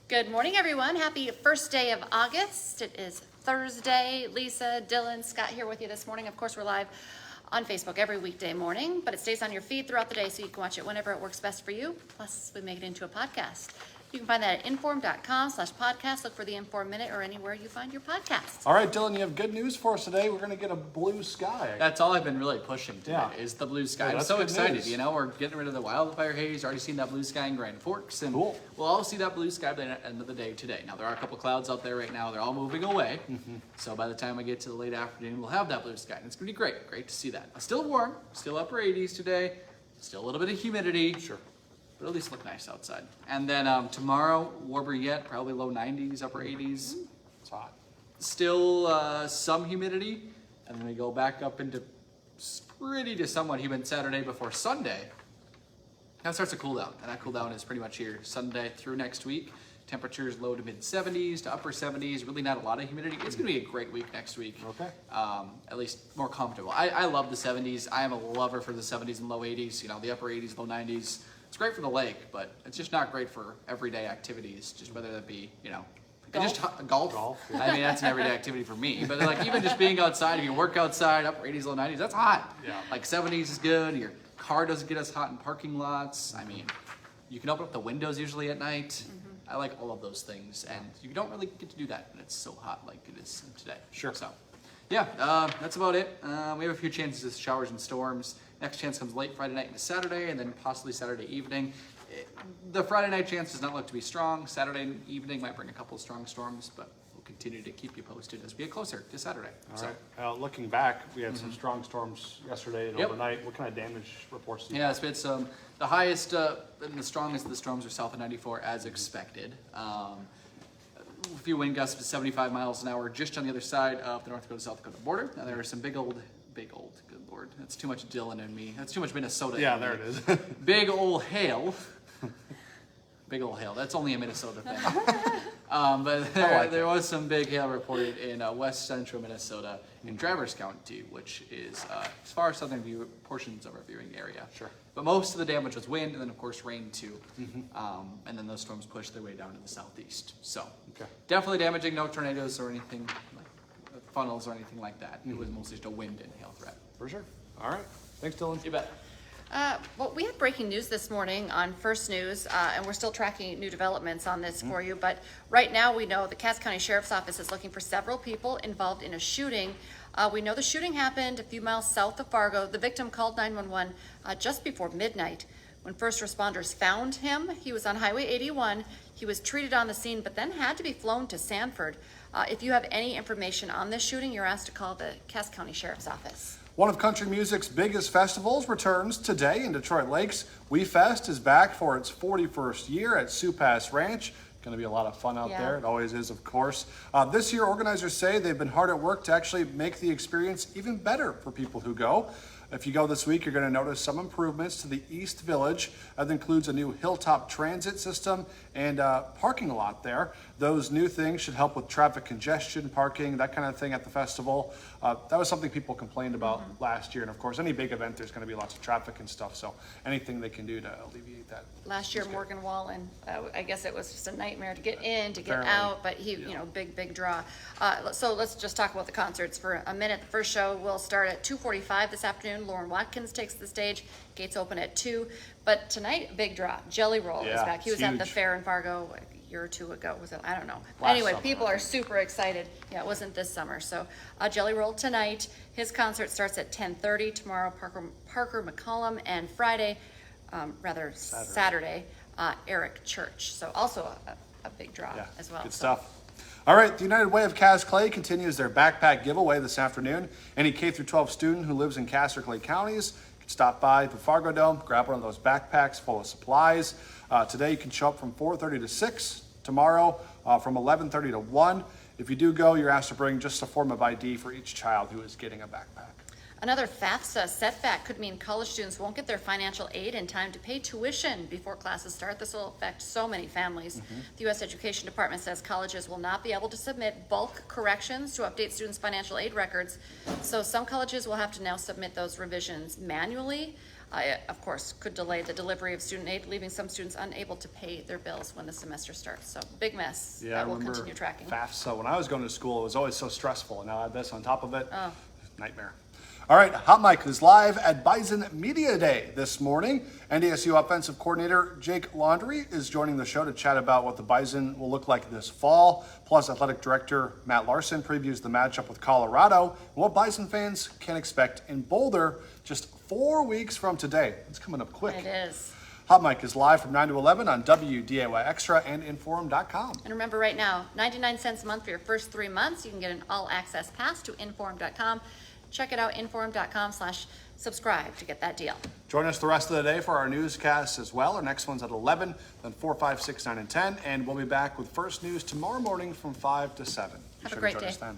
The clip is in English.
Good morning, everyone. Happy first day of August. It is Thursday. Lisa, Dylan, Scott here with you this morning. Of course, we're live on Facebook every weekday morning, but it stays on your feed throughout the day so you can watch it whenever it works best for you. Plus, we make it into a podcast. You can find that at inform.com/podcast. Look for the Inform Minute or anywhere you find your podcasts. All right, Dylan, you have good news for us today. We're going to get a blue sky. That's all I've been really pushing today is the blue sky. Yeah, I'm that's so good excited. news. You know, we're getting rid of the wildfire haze. Already seen that blue sky in Grand Forks, and Cool. we'll all see that blue sky by the end of the day today. Now, there are a couple clouds out there right now. They're all moving away. So by the time I get to the late afternoon, we'll have that blue sky, and it's going to be great. Great to see that. Still warm, still upper 80s today, still a little bit of humidity. Sure. But at least look nice outside. And then tomorrow, warmer yet, probably low 90s, upper 80s. It's hot. Still some humidity, and then we go back up into pretty to somewhat humid Saturday before Sunday. Now starts to cool down, and that cool down is pretty much here Sunday through next week. Temperatures low to mid 70s to upper 70s, really not a lot of humidity. It's going to be a great week next week. Okay. At least more comfortable. I love the 70s. I am a lover for the 70s and low 80s, you know, the upper 80s, low 90s. It's great for the lake, but it's just not great for everyday activities, just whether that be, you know, golf. Golf, yeah. I mean, that's an everyday activity for me. But like even just being outside, if you work outside, upper 80s, low 90s, that's hot. Yeah. Like 70s is good. Your car doesn't get us hot in parking lots. I mean, you can open up the windows usually at night. I like all of those things, and you don't really get to do that when it's so hot like it is today. Sure. So, yeah, that's about it. We have a few chances of showers and storms. Next chance comes late Friday night into Saturday, and then possibly Saturday evening. The Friday night chance does not look to be strong. Saturday evening might bring a couple of strong storms, but we'll continue to keep you posted as we get closer to Saturday. All right. Looking back, we had some strong storms yesterday and overnight. What kind of damage reports do you have? Yeah, it's been the highest and the strongest of the storms are south of 94 as expected. A few wind gusts to 75 miles an hour just on the other side of the North Dakota-South Dakota border. Now there are some big old, good Lord, that's too much Dylan and me. That's too much Minnesota. Yeah, in there me. it is. Big old hail. Big old hail. That's only a Minnesota thing. But there was some big hail reported in west central Minnesota in Traverse County, which is as far as southern portions of our viewing area. Sure. But most of the damage was wind, and then of course rain too. And then those storms pushed their way down to the southeast. So definitely damaging. No tornadoes or anything like funnels or anything like that. It was mostly just a wind and hail threat. For sure. All right. Thanks, Dylan. You bet. Well, we had breaking news this morning on First News, and we're still tracking new developments on this for you. But right now, we know the Cass County Sheriff's Office is looking for several people involved in a shooting. We know the shooting happened a few miles south of Fargo. The victim called 911 just before midnight. When first responders found him, he was on Highway 81. He was treated on the scene, but then had to be flown to Sanford. If you have any information on this shooting, you're asked to call the Cass County Sheriff's Office. One of country music's biggest festivals returns today in Detroit Lakes. We Fest is back for its 41st year at Sioux Pass Ranch. Going to be a lot of fun out there. It always is, of course. This year, organizers say they've been hard at work to actually make the experience even better for people who go. If you go this week, you're going to notice some improvements to the East Village. That includes a new hilltop transit system and parking lot there. Those new things should help with traffic congestion, parking, that kind of thing at the festival. That was something people complained about last year. And of course, any big event, there's going to be lots of traffic and stuff. So anything they can do to alleviate that. Last year, Morgan Wallen, I guess it was just a nightmare to get in, to get out, but he, you know, big draw. So let's just talk about the concerts for a minute. The first show will start at 2:45 this afternoon. Lauren Watkins takes the stage. Gates open at 2. But tonight, big draw. Jelly Roll is back. He was at the fair in Fargo a year or two ago. Was it? I don't know. Anyway, people are super excited. Yeah, it wasn't this summer. So Jelly Roll tonight. His concert starts at 10:30 tomorrow. Parker McCollum, and Friday, Saturday, Eric Church. So also a big draw as well. Good stuff. All right, the United Way of Cass Clay continues their backpack giveaway this afternoon. Any K-12 student who lives in Cass or Clay counties can stop by the Fargo Dome, grab one of those backpacks full of supplies. Today you can show up from 4:30 to 6. Tomorrow from 11:30 to 1. If you do go, you're asked to bring just a form of ID for each child who is getting a backpack. Another FAFSA setback could mean college students won't get their financial aid in time to pay tuition before classes start. This will affect so many families. The U.S. Education Department says colleges will not be able to submit bulk corrections to update students' financial aid records. So some colleges will have to now submit those revisions manually. Of course, could delay the delivery of student aid, leaving some students unable to pay their bills when the semester starts. So big mess Yeah, that I we'll remember continue tracking. FAFSA. When I was going to school, it was always so stressful, and now I have this on top of it. Oh. Nightmare. All right, Hot Mic is live at Bison Media Day this morning. NDSU offensive coordinator Jake Laundrie is joining the show to chat about what the Bison will look like this fall. Plus, athletic director Matt Larson previews the matchup with Colorado and what Bison fans can expect in Boulder just 4 weeks from today. It's coming up quick. It is. Hot Mic is live from 9 to 11 on WDAY Extra and Inform.com. And remember right now, 99 cents a month for your first 3 months. You can get an all-access pass to Inform.com. Check it out, inform.com/subscribe to get that deal. Join us the rest of the day for our newscasts as well. Our next one's at 11, then 4, 5, 6, 9, and 10. And we'll be back with First News tomorrow morning from 5 to 7. Have a great day. Then.